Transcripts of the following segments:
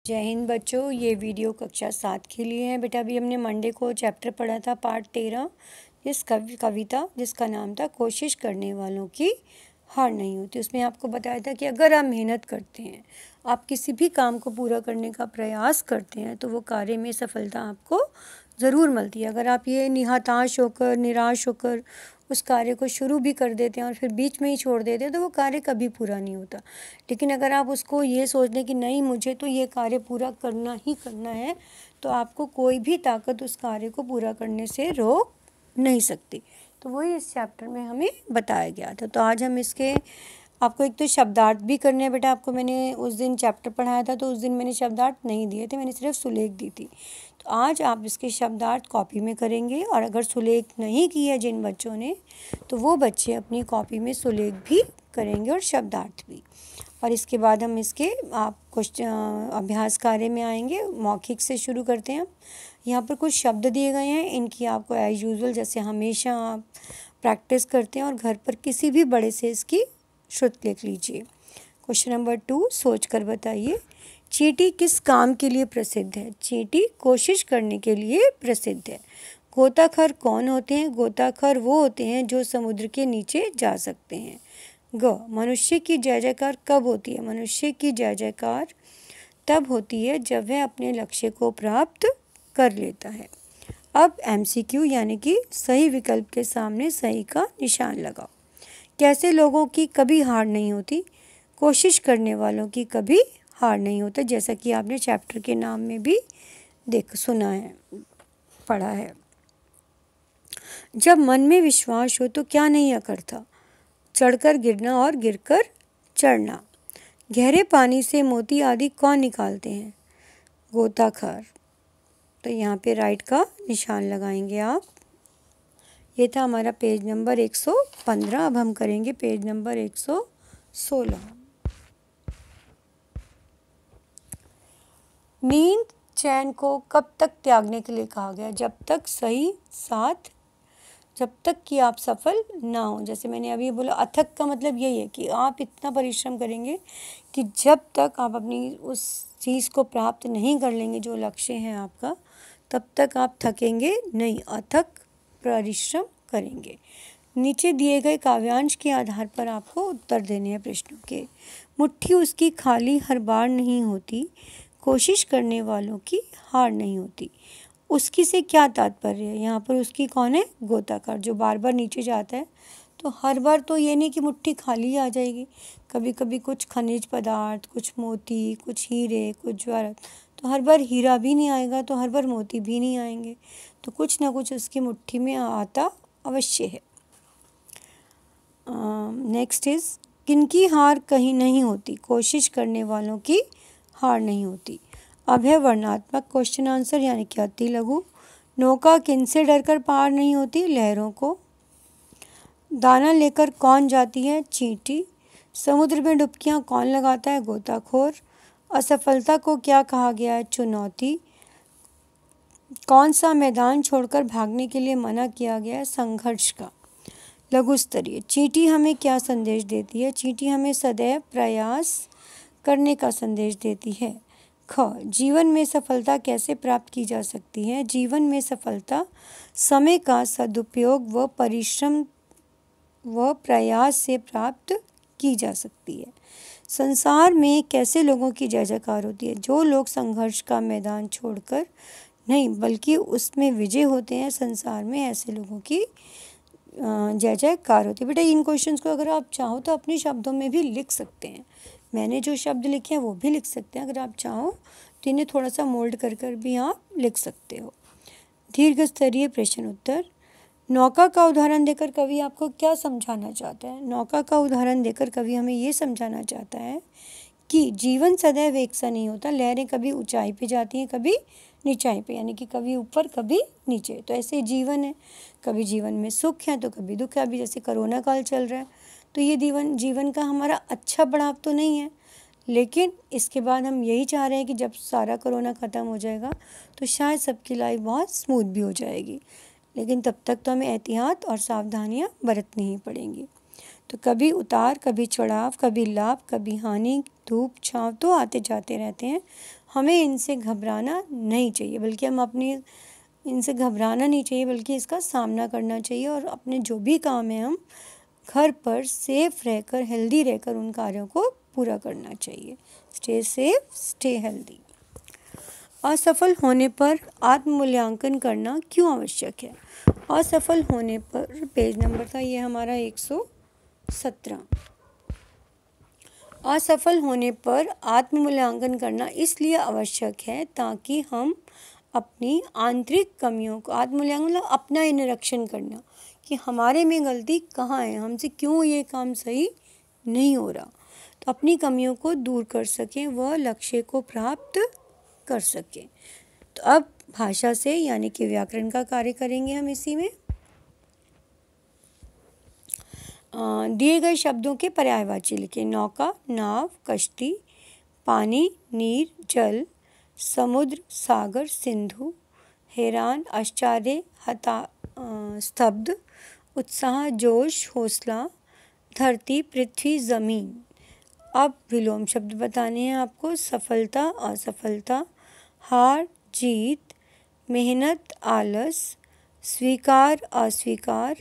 जय हिंद बच्चों, ये वीडियो कक्षा 7 के लिए है। बेटा अभी हमने मंडे को चैप्टर पढ़ा था पार्ट 13 इस कविता जिसका नाम था कोशिश करने वालों की हार नहीं होती। उसमें आपको बताया था कि अगर आप मेहनत करते हैं, आप किसी भी काम को पूरा करने का प्रयास करते हैं तो वो कार्य में सफलता आपको ज़रूर मिलती है। अगर आप ये हताश होकर निराश होकर उस कार्य को शुरू भी कर देते हैं और फिर बीच में ही छोड़ देते हैं तो वो कार्य कभी पूरा नहीं होता। लेकिन अगर आप उसको ये सोच लें कि नहीं, मुझे तो ये कार्य पूरा करना ही करना है, तो आपको कोई भी ताकत उस कार्य को पूरा करने से रोक नहीं सकती। तो वही इस चैप्टर में हमें बताया गया था। तो आज हम इसके आपको एक तो शब्दार्थ भी करने हैं। बेटा आपको मैंने उस दिन चैप्टर पढ़ाया था तो उस दिन मैंने शब्दार्थ नहीं दिए थे, मैंने सिर्फ सुलेख दी थी। तो आज आप इसके शब्दार्थ कॉपी में करेंगे और अगर सुलेख नहीं की है जिन बच्चों ने, तो वो बच्चे अपनी कॉपी में सुलेख भी करेंगे और शब्दार्थ भी। और इसके बाद हम इसके आप क्वेश्चन अभ्यास कार्य में आएंगे। मौखिक से शुरू करते हैं। यहाँ पर कुछ शब्द दिए गए हैं, इनकी आपको एज यूजुअल जैसे हमेशा आप प्रैक्टिस करते हैं और घर पर किसी भी बड़े से इसकी श्रुत लिख लीजिए। क्वेश्चन नंबर 2, सोच कर बताइए, चींटी किस काम के लिए प्रसिद्ध है? चींटी कोशिश करने के लिए प्रसिद्ध है। गोताखोर कौन होते हैं? गोताखोर वो होते हैं जो समुद्र के नीचे जा सकते हैं। मनुष्य की जय जयकार कब होती है? मनुष्य की जय जयकार तब होती है जब वह अपने लक्ष्य को प्राप्त कर लेता है। अब MCQ यानी कि सही विकल्प के सामने सही का निशान लगाओ। कैसे लोगों की कभी हार नहीं होती? कोशिश करने वालों की कभी हार नहीं होता, जैसा कि आपने चैप्टर के नाम में भी सुना है, पढ़ा है। जब मन में विश्वास हो तो क्या नहीं अकड़ता? चढ़कर गिरना और गिरकर चढ़ना। गहरे पानी से मोती आदि कौन निकालते हैं? गोताखोर। तो यहाँ पे राइट का निशान लगाएंगे आप। ये था हमारा पेज नंबर 115। अब हम करेंगे पेज नंबर 116। नींद चैन को कब तक त्यागने के लिए कहा गया? जब तक सही साथ, जब तक कि आप सफल ना हो। जैसे मैंने अभी बोला, अथक का मतलब यही है कि आप इतना परिश्रम करेंगे कि जब तक आप अपनी उस चीज़ को प्राप्त नहीं कर लेंगे जो लक्ष्य है आपका, तब तक आप थकेंगे नहीं, अथक परिश्रम करेंगे। नीचे दिए गए काव्यांश के आधार पर आपको उत्तर देने हैं प्रश्नों के। मुट्ठी उसकी खाली हर बार नहीं होती, कोशिश करने वालों की हार नहीं होती। उसकी से क्या तात्पर्य है? यहाँ पर उसकी कौन है? गोताखोर, जो बार बार नीचे जाता है। तो हर बार तो ये नहीं कि मुट्ठी खाली आ जाएगी, कभी कभी कुछ खनिज पदार्थ, कुछ मोती, कुछ हीरे, कुछ ज्वारत, तो हर बार हीरा भी नहीं आएगा, तो हर बार मोती भी नहीं आएंगे। तो कुछ ना कुछ उसकी मुट्ठी में आता अवश्य है। नेक्स्ट इज, किनकी हार कहीं नहीं होती? कोशिश करने वालों की हार नहीं होती। अब है वर्णात्मक क्वेश्चन आंसर यानी कि अति लघु। नौका किनसे डरकर पार नहीं होती? लहरों को। दाना लेकर कौन जाती है? चींटी। समुद्र में डुबकियां कौन लगाता है? गोताखोर। असफलता को क्या कहा गया है? चुनौती। कौन सा मैदान छोड़कर भागने के लिए मना किया गया है? संघर्ष का। लघु स्तरीय, चींटी हमें क्या संदेश देती है? चींटी हमें सदैव प्रयास करने का संदेश देती है। जीवन में सफलता कैसे प्राप्त की जा सकती है? जीवन में सफलता समय का सदुपयोग व परिश्रम व प्रयास से प्राप्त की जा सकती है। संसार में कैसे लोगों की जय जयकार होती है? जो लोग संघर्ष का मैदान छोड़कर नहीं बल्कि उसमें विजय होते हैं, संसार में ऐसे लोगों की जय जयकार होती है। बेटा इन क्वेश्चंस को अगर आप चाहो तो अपने शब्दों में भी लिख सकते हैं। मैंने जो शब्द लिखे हैं वो भी लिख सकते हैं। अगर आप चाहो तो इन्हें थोड़ा सा मोल्ड कर कर भी आप लिख सकते हो। दीर्घ स्तरीय प्रश्न उत्तर। नौका का उदाहरण देकर कवि आपको क्या समझाना चाहता है? नौका का उदाहरण देकर कवि हमें ये समझाना चाहता है कि जीवन सदैव एक सा नहीं होता। लहरें कभी ऊंचाई पे जाती हैं, कभी नीचाई पे, यानी कि कभी ऊपर कभी नीचे। तो ऐसे जीवन है, कभी जीवन में सुख है तो कभी दुख है। अभी जैसे कोरोना काल चल रहा है तो ये जीवन का हमारा अच्छा बढ़ाव तो नहीं है, लेकिन इसके बाद हम यही चाह रहे हैं कि जब सारा कोरोना ख़त्म हो जाएगा तो शायद सबकी लाइफ बहुत स्मूथ भी हो जाएगी, लेकिन तब तक तो हमें एहतियात और सावधानियाँ बरतनी ही पड़ेंगी। तो कभी उतार, कभी चढ़ाव, कभी लाभ, कभी हानि, धूप छाँव तो आते जाते रहते हैं। हमें इनसे घबराना नहीं चाहिए, बल्कि हम अपनी इनसे घबराना नहीं चाहिए बल्कि इसका सामना करना चाहिए और अपने जो भी काम है हम घर पर सेफ रहकर, हेल्दी रहकर उन कार्यों को पूरा करना चाहिए। Stay safe, stay healthy. असफल होने पर आत्ममूल्यांकन करना क्यों आवश्यक है? असफल होने पर, पेज नंबर था ये हमारा 117। असफल होने पर आत्ममूल्यांकन करना इसलिए आवश्यक है ताकि हम अपनी आंतरिक कमियों को, आत्ममूल्यांकन मतलब अपना निरीक्षण करना कि हमारे में गलती कहाँ है, हमसे क्यों ये काम सही नहीं हो रहा, तो अपनी कमियों को दूर कर सकें, वह लक्ष्य को प्राप्त कर सकें। तो अब भाषा से यानी कि व्याकरण का कार्य करेंगे हम इसी में। दिए गए शब्दों के पर्यायवाची लिखें। नौका, नाव, कश्ती, पानी, नीर, जल, समुद्र, सागर, सिंधु, हैरान, आश्चर्य, स्तब्ध, उत्साह, जोश, हौसला, धरती, पृथ्वी, जमीन। अब विलोम शब्द बताने हैं आपको। सफलता, असफलता, हार, जीत, मेहनत, आलस, स्वीकार, अस्वीकार,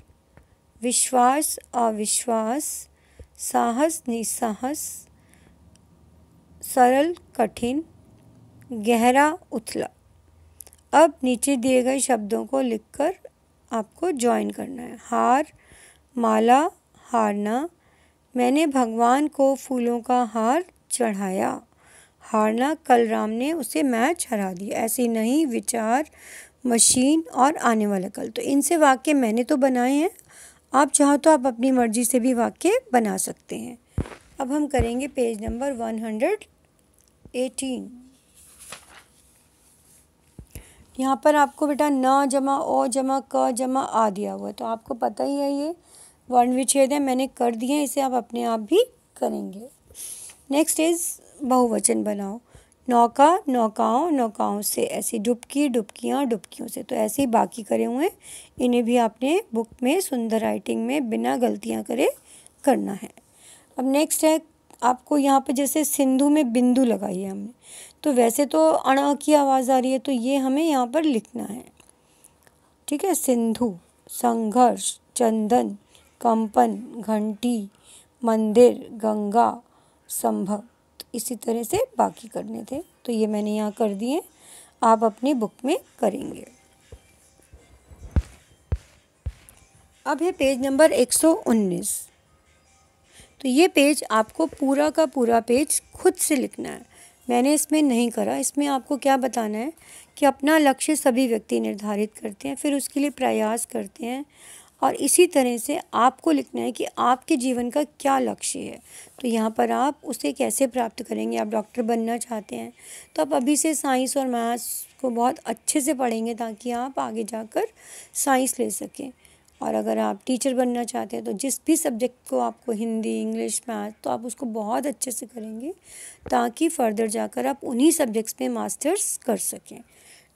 विश्वास, अविश्वास, साहस, निसाहस, सरल, कठिन, गहरा, उथला। अब नीचे दिए गए शब्दों को लिखकर आपको ज्वाइन करना है। हार, माला, हारना, मैंने भगवान को फूलों का हार चढ़ाया। हारना, कल राम ने उसे मैच हरा दिया। ऐसे नहीं, विचार, मशीन और आने वाला कल। तो इनसे वाक्य मैंने तो बनाए हैं, आप चाहो तो आप अपनी मर्जी से भी वाक्य बना सकते हैं। अब हम करेंगे पेज नंबर 118। यहाँ पर आपको बेटा न जमा ओ जमा क जमा आ दिया हुआ है, तो आपको पता ही है ये वर्ण विच्छेद है, मैंने कर दिए हैं, इसे आप अपने आप भी करेंगे। नेक्स्ट इज बहुवचन बनाओ। नौका, नौकाओं, नौकाओं से। ऐसी डुबकी, डुबकियाँ, डुबकियों से। तो ऐसे ही बाकी करे हुए इन्हें भी आपने बुक में सुंदर राइटिंग में बिना गलतियाँ करे करना है। अब नेक्स्ट है आपको यहाँ पे जैसे सिंधु में बिंदु लगाई है हमने, तो वैसे तो अण की आवाज़ आ रही है, तो ये हमें यहाँ पर लिखना है। ठीक है। सिंधु, संघर्ष, चंदन, कंपन, घंटी, मंदिर, गंगा, संभव। तो इसी तरह से बाकी करने थे, तो ये मैंने यहाँ कर दिए, आप अपनी बुक में करेंगे। अब है पेज नंबर 119। तो ये पेज आपको पूरा का पूरा पेज खुद से लिखना है, मैंने इसमें नहीं करा। इसमें आपको क्या बताना है कि अपना लक्ष्य सभी व्यक्ति निर्धारित करते हैं, फिर उसके लिए प्रयास करते हैं, और इसी तरह से आपको लिखना है कि आपके जीवन का क्या लक्ष्य है। तो यहाँ पर आप उसे कैसे प्राप्त करेंगे। आप डॉक्टर बनना चाहते हैं तो आप अभी से साइंस और मैथ्स को बहुत अच्छे से पढ़ेंगे ताकि आप आगे जाकर साइंस ले सकें। और अगर आप टीचर बनना चाहते हैं तो जिस भी सब्जेक्ट को आपको, हिंदी, इंग्लिश, मैथ, तो आप उसको बहुत अच्छे से करेंगे ताकि फ़र्दर जाकर आप उन्हीं सब्जेक्ट्स में मास्टर्स कर सकें।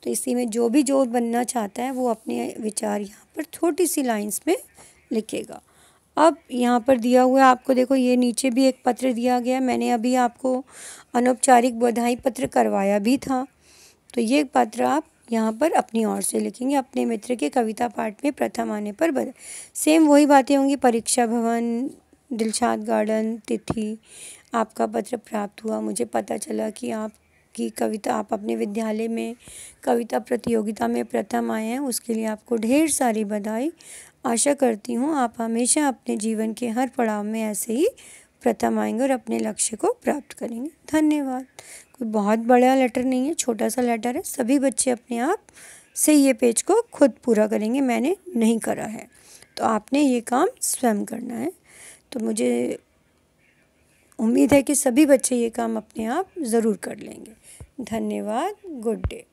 तो इसी में जो भी जो बनना चाहता है वो अपने विचार यहाँ पर छोटी सी लाइंस में लिखेगा। अब यहाँ पर दिया हुआ है आपको, देखो ये नीचे भी एक पत्र दिया गया है, मैंने अभी आपको अनौपचारिक बधाई पत्र करवाया भी था, तो ये पत्र आप यहाँ पर अपनी ओर से लिखेंगे। अपने मित्र के कविता पाठ में प्रथम आने पर सेम वही बातें होंगी। परीक्षा भवन, दिलशाद गार्डन, तिथि, आपका पत्र प्राप्त हुआ, मुझे पता चला कि आपकी कविता, आप अपने विद्यालय में कविता प्रतियोगिता में प्रथम आए हैं, उसके लिए आपको ढेर सारी बधाई। आशा करती हूँ आप हमेशा अपने जीवन के हर पड़ाव में ऐसे ही प्रथम आएंगे और अपने लक्ष्य को प्राप्त करेंगे। धन्यवाद। कोई बहुत बड़ा लेटर नहीं है, छोटा सा लेटर है। सभी बच्चे अपने आप से ये पेज को खुद पूरा करेंगे, मैंने नहीं करा है, तो आपने ये काम स्वयं करना है। तो मुझे उम्मीद है कि सभी बच्चे ये काम अपने आप ज़रूर कर लेंगे। धन्यवाद। Good day.